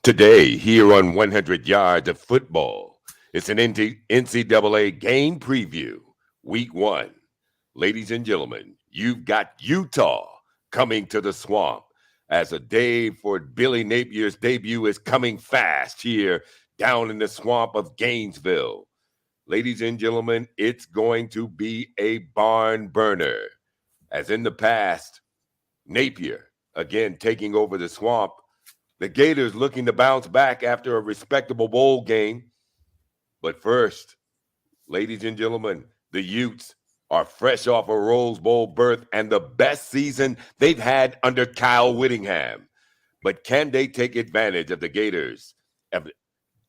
Today, here on 100 Yards of Football, it's an NCAA game preview, week one. Ladies and gentlemen, you've got Utah coming to the swamp as a day for Billy Napier's debut is coming fast here down in the swamp of Gainesville. Ladies and gentlemen, it's going to be a barn burner. As in the past, Napier again taking over the swamp. The Gators looking to bounce back after a respectable bowl game. But first, ladies and gentlemen, the Utes are fresh off a Rose Bowl berth and the best season they've had under Kyle Whittingham. But can they take advantage of the Gators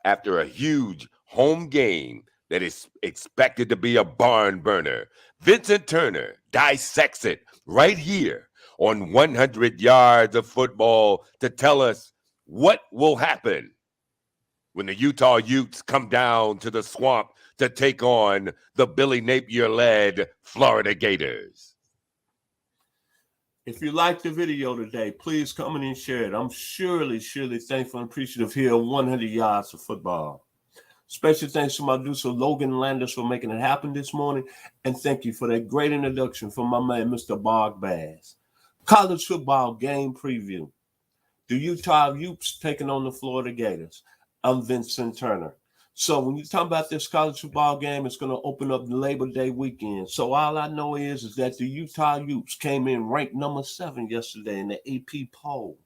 after a huge home game that is expected to be a barn burner? Vincent Turner dissects it right here on 100 Yards of Football to tell us what will happen when the Utah Utes come down to the swamp to take on the Billy Napier-led Florida Gators. If you liked the video today, please come in and share it. I'm surely thankful and appreciative here of 100 Yards of Football. Special thanks to my producer, Logan Landis, for making it happen this morning. And thank you for that great introduction from my man, Mr. Bog Bass. College football game preview. The Utah Utes taking on the Florida Gators. I'm Vincent Turner. So when you talk about this college football game, it's going to open up the Labor Day weekend. So all I know is that the Utah Utes came in ranked number 7 yesterday in the AP poll.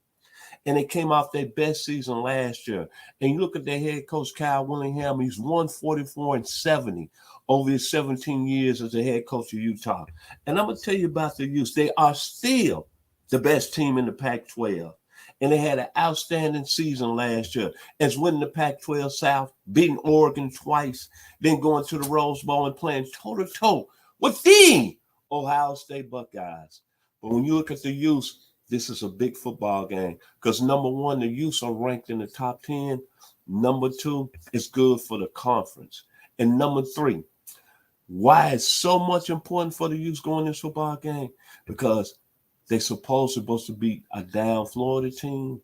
And they came off their best season last year. And you look at their head coach, Kyle Whittingham, he's 144-70 over his 17 years as the head coach of Utah. And I'm going to tell you about the Utes. They are still the best team in the Pac-12. And they had an outstanding season last year as winning the Pac-12 South, beating Oregon twice, then going to the Rose Bowl and playing toe-to-toe with the Ohio State Buckeyes. But when you look at the Utes, this is a big football game because, number one, the Utes are ranked in the top 10. Number two, it's good for the conference. And number three, why it's so much important for the Utes going this football game? Because they're supposed to beat a down Florida team.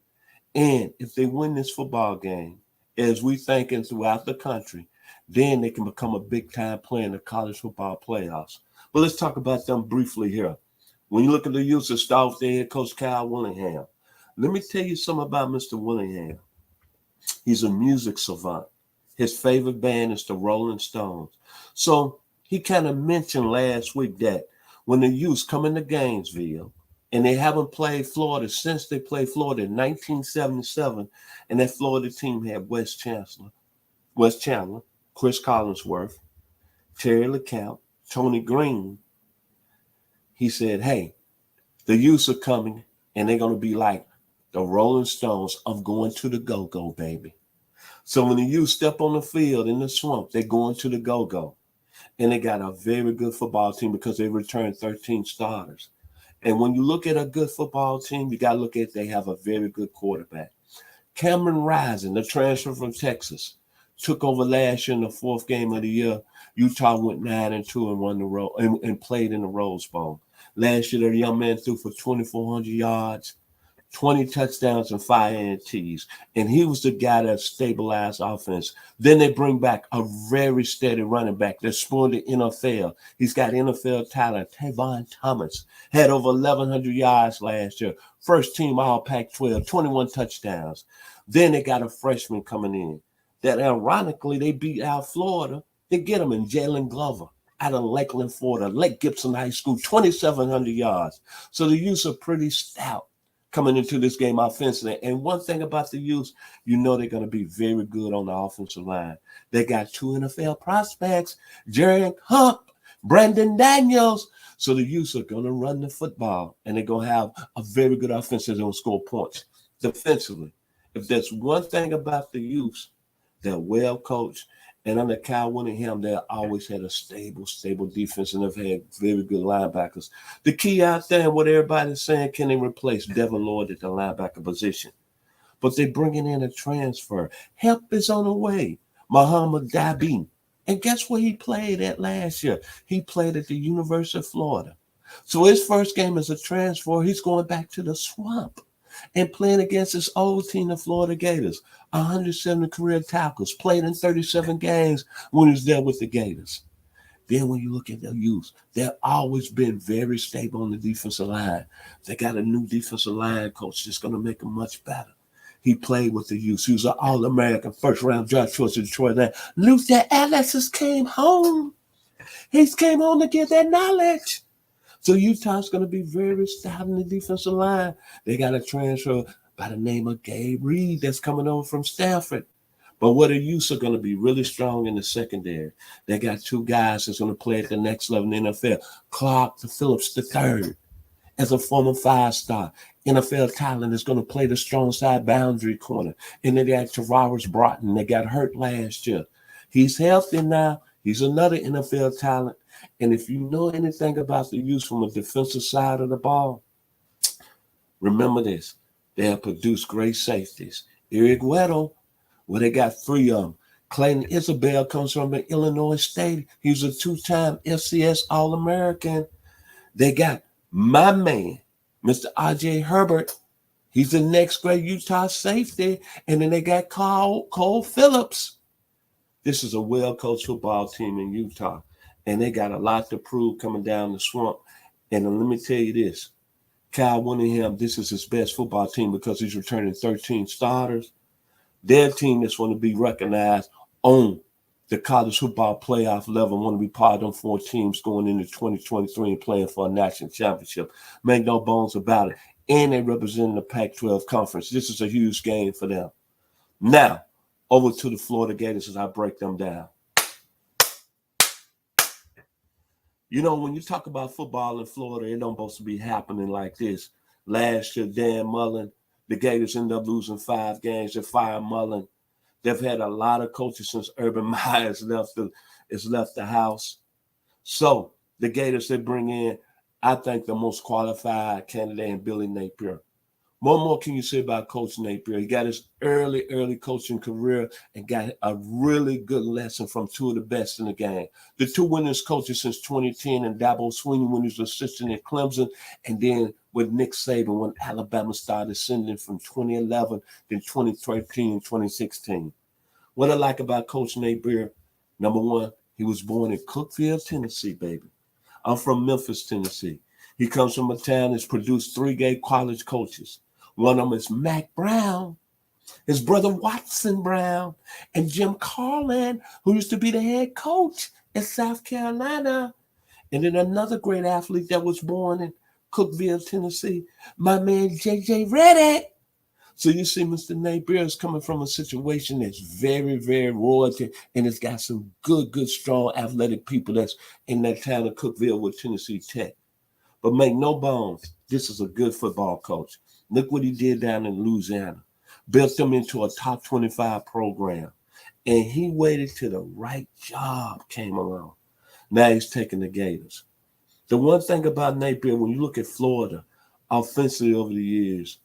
And if they win this football game, as we thinking throughout the country, then they can become a big-time player in the college football playoffs. But let's talk about them briefly here. When you look at the Utes, it starts with their head coach, Kyle Whittingham. Let me tell you something about Mr. Whittingham. He's a music savant. His favorite band is the Rolling Stones. So he kind of mentioned last week that when the Utes come into Gainesville, and they haven't played Florida since they played Florida in 1977. And that Florida team had Wes Chandler, Chris Collinsworth, Terry LeCount, Tony Green. He said, hey, the Utes are coming, and they're going to be like the Rolling Stones of going to the go-go, baby. So when the Utes step on the field in the swamp, they're going to the go-go. And they got a very good football team because they returned 13 starters. And when you look at a good football team, you got to look at they have a very good quarterback. Cameron Rising, the transfer from Texas, took over last year in the 4th game of the year. Utah went 9-2 and won the and played in the Rose Bowl. Last year, the young man threw for 2,400 yards, 20 touchdowns, and 5 INTs. And he was the guy that stabilized offense. Then they bring back a very steady running back that spawned the NFL. He's got NFL talent. Tavon Thomas had over 1,100 yards last year. First team all Pac-12, 21 touchdowns. Then they got a freshman coming in that ironically they beat out Florida. They get him in Jalen Glover out of Lakeland, Florida, Lake Gibson High School, 2,700 yards. So the Utes are pretty stout coming into this game offensively. And one thing about the Utes, you know they're going to be very good on the offensive line. They got 2 NFL prospects, Jerry Hump, Brandon Daniels. So the Utes are going to run the football, and they're going to have a very good offense that's going to score points. Defensively, if there's one thing about the Utes, they're well coached. And under Kyle Whittingham, they always had a stable defense, and they've had very good linebackers. The key out there, and what everybody's saying, can they replace Devin Lloyd at the linebacker position? But they're bringing in a transfer. Help is on the way. Muhammad Dabin. And guess where he played at last year? He played at the University of Florida. So his first game as a transfer, he's going back to the swamp. and playing against this old team, the Florida Gators. 170 career tackles, played in 37 games when he was there with the Gators. Then when you look at their youth, they've always been very stable on the defensive line. They got a new defensive line coach that's going to make them much better. He played with the youth. He was an All-American first-round draft choice of Detroit. Now, Luther Ellis has came home. He's came home to get that knowledge. So Utah's going to be very stout in the defensive line. They got a transfer by the name of Gabe Reed that's coming over from Stanford. But what the Utes are going to be really strong in the secondary. They got two guys that's going to play at the next level in the NFL. Clark Phillips III, as a former five-star NFL talent, is going to play the strong side boundary corner. And then they got Tavares Broughton. They got hurt last year. He's healthy now. He's another NFL talent. And if you know anything about the Utes from a defensive side of the ball, remember this. They have produced great safeties. Eric Weddle, well, they got three of them. Clayton Isabel comes from Illinois State. He's a two-time FCS All-American. They got my man, Mr. R.J. Herbert. He's the next great Utah safety. And then they got Cole Phillips. This is a well-coached football team in Utah. And they got a lot to prove coming down the swamp. And let me tell you this. Kyle Whittingham, this is his best football team because he's returning 13 starters. Their team that's going to be recognized on the college football playoff level, want to be part of them 4 teams going into 2023 and playing for a national championship. Make no bones about it. And they represent the Pac-12 conference. This is a huge game for them. Now, over to the Florida Gators as I break them down. You know, when you talk about football in Florida, it don't supposed to be happening like this. Last year, Dan Mullen, the Gators ended up losing 5 games. They fired Mullen. They've had a lot of coaches since Urban Meyer has left the house. So the Gators, they bring in, I think, the most qualified candidate in Billy Napier. What more can you say about Coach Napier? He got his early coaching career and got a really good lesson from 2 of the best in the game. The 2 winners coaches since 2010, and Dabin Sweeney when he was assistant at Clemson, and then with Nick Saban when Alabama started ascending from 2011, then 2013, 2016. What I like about Coach Napier, number one, he was born in Cookeville, Tennessee, baby. I'm from Memphis, Tennessee. He comes from a town that's produced 3 gay college coaches. One of them is Mac Brown, his brother Watson Brown, and Jim Carlin, who used to be the head coach in South Carolina. And then another great athlete that was born in Cookeville, Tennessee, my man J.J. Redick. So you see, Mr. Napier is coming from a situation that's very, very royalty, and it's got some good, strong, athletic people that's in that town of Cookeville with Tennessee Tech. But make no bones, this is a good football coach. Look what he did down in Louisiana. Built them into a top 25 program. And he waited till the right job came along. Now he's taking the Gators. The one thing about Napier, when you look at Florida, offensively over the years,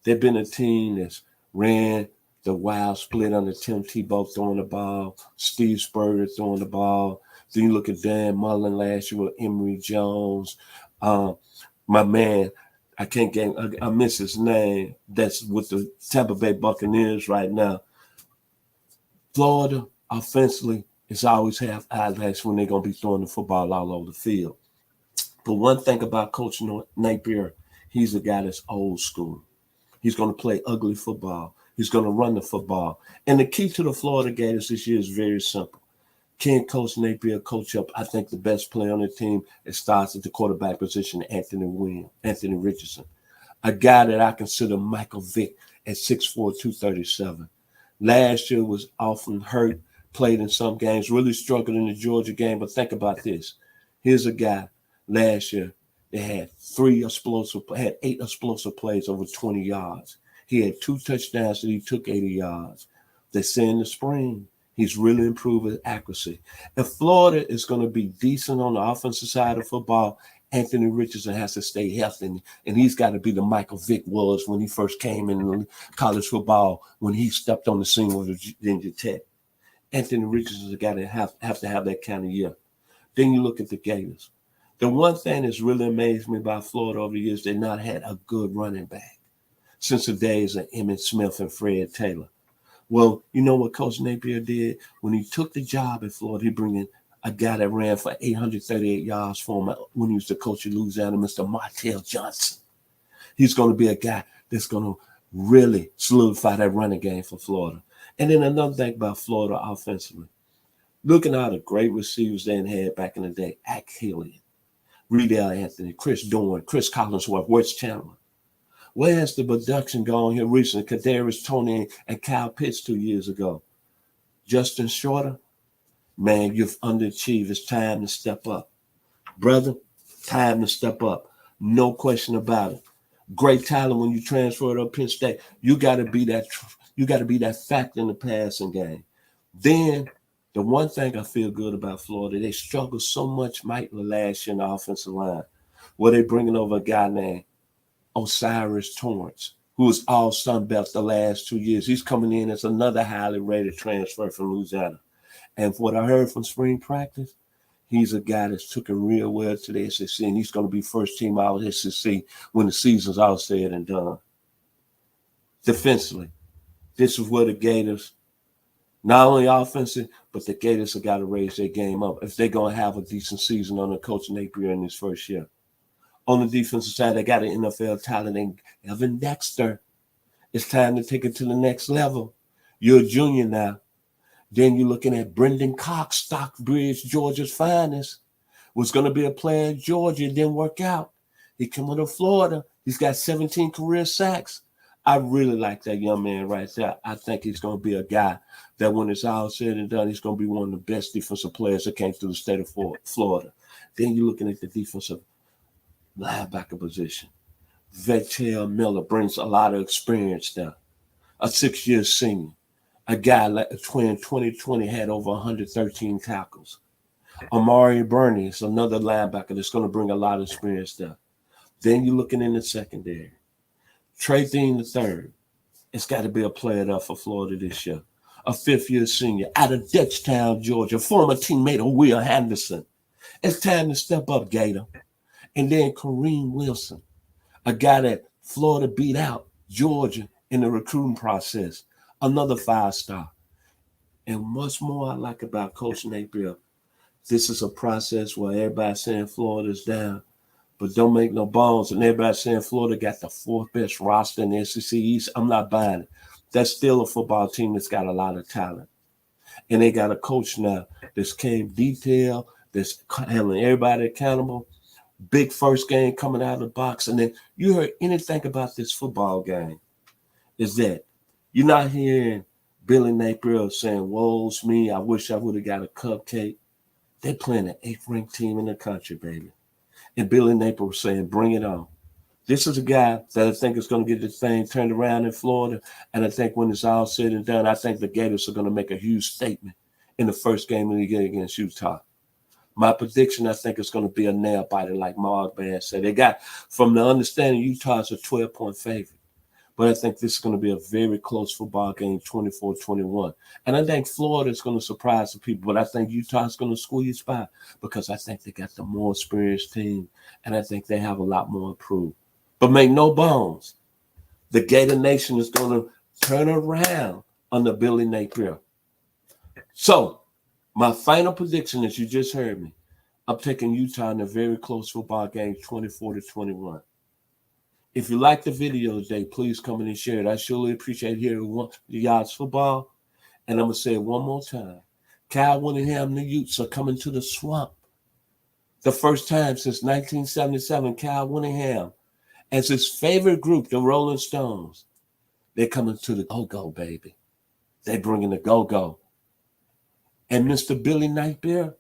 they've been a team that's ran the wild split under Tim Tebow throwing the ball, Steve Spurrier throwing the ball. Then you look at Dan Mullen last year with Emory Jones. My man, I miss his name. That's with the Tampa Bay Buccaneers right now. Florida, offensively, it's always half eyelash when they're going to be throwing the football all over the field. But one thing about Coach Napier, he's a guy that's old school. He's going to play ugly football. He's going to run the football. And the key to the Florida Gators this year is very simple. Can Coach Napier coach up, I think, the best player on the team? It starts at the quarterback position, Anthony Richardson, a guy that I consider Michael Vick at 6'4", 237. Last year was often hurt, played in some games, really struggled in the Georgia game. But think about this. Here's a guy last year that had 8 explosive plays over 20 yards. He had 2 touchdowns that he took 80 yards. They say in the spring, he's really improved his accuracy. If Florida is going to be decent on the offensive side of football, Anthony Richardson has to stay healthy, and he's got to be the Michael Vick was when he first came in college football, when he stepped on the scene with Virginia Tech. Anthony Richardson's got to have to have that kind of year. Then you look at the Gators. The one thing that's really amazed me about Florida over the years, they've not had a good running back. since the days of Emmitt Smith and Fred Taylor. Well, you know what Coach Napier did? When he took the job at Florida, he bring in a guy that ran for 838 yards for him when he was the coach of Louisiana, Mr. Martell Johnson. He's going to be a guy that's going to really solidify that running game for Florida. And then another thing about Florida offensively, looking at the great receivers they had back in the day, Ack Hilliard, Riedel Anthony, Chris Dorn, Chris Collinsworth, Wes Chandler. Where has the production gone here recently? Kadarius Toney and Kyle Pitts 2 years ago. Justin Shorter, man, you've underachieved. It's time to step up. Brother, time to step up. No question about it. Great talent when you transfer to Penn State. You got to be that factor in the passing game. Then the one thing I feel good about Florida, they struggled so much mightily last year in the offensive line. Where they bringing over a guy named Osiris Torrance, who was all Sun Belt the last 2 years. He's coming in as another highly rated transfer from Louisiana. And from what I heard from spring practice, he's a guy that's took it real well to the SEC, and he's going to be first team all SEC when the season's all said and done. Defensively, this is where the Gators, not only offensive, but the Gators have got to raise their game up if they're going to have a decent season under Coach Napier in his first year. On the defensive side, they got an NFL talent in Evan Dexter. It's time to take it to the next level. You're a junior now. Then you're looking at Brendan Cox, Stockbridge, Georgia's finest. Was going to be a player in Georgia. It didn't work out. He came to Florida. He's got 17 career sacks. I really like that young man right there. I think he's going to be a guy that when it's all said and done, he's going to be one of the best defensive players that came through the state of Florida. Then you're looking at the defensive linebacker position. Vettel Miller brings a lot of experience there. A 6-year senior. A guy like in 2020 had over 113 tackles. Amari Burney is another linebacker that's going to bring a lot of experience there. Then you're looking in the secondary. Trey Dean III. It's got to be a player there for Florida this year. A 5th-year senior out of Dutchtown, Georgia, former teammate of Will Henderson. It's time to step up, Gator. And then Kareem Wilson, a guy that Florida beat out Georgia in the recruiting process. Another 5-star. And much more I like about Coach Napier, this is a process where everybody's saying Florida's down, but don't make no bones. And everybody's saying Florida got the 4th best roster in the SEC East. I'm not buying it. That's still a football team that's got a lot of talent. And they got a coach now that's came detailed, that's handling everybody accountable. Big first game coming out of the box. And then you heard anything about this football game is that you're not hearing Billy Napier saying, woe's me, I wish I would have got a cupcake. They're playing an 8th-ranked team in the country, baby. And Billy Napier was saying, bring it on. This is a guy that I think is going to get this thing turned around in Florida. And I think when it's all said and done, I think the Gators are going to make a huge statement in the first game of the year against Utah. My prediction, I think, is going to be a nail biter, like Mark Bass said. They got, from the understanding, Utah's a 12-point favorite. But I think this is going to be a very close football game, 24-21. And I think Florida is going to surprise the people, but I think Utah's going to squeeze by because I think they got the more experienced team, and I think they have a lot more improved. But make no bones, the Gator Nation is going to turn around under Billy Napier. So my final prediction, as you just heard me, I'm taking Utah in a very close football game, 24-21. If you like the video today, please come in and share it. I surely appreciate hearing the Yachts football. And I'm going to say it one more time. Kyle Whittingham and the Utes are coming to the swamp. The first time since 1977, Kyle Whittingham, as his favorite group, the Rolling Stones, they're coming to the go-go, baby. They're bringing the go-go. And Mr. Billy Napier,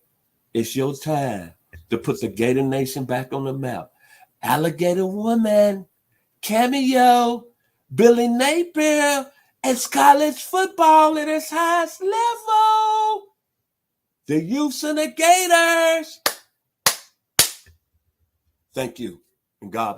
it's your time to put the Gator Nation back on the map. Alligator Woman, cameo, Billy Napier, it's college football at its highest level. The Utes and the Gators. Thank you, and God bless.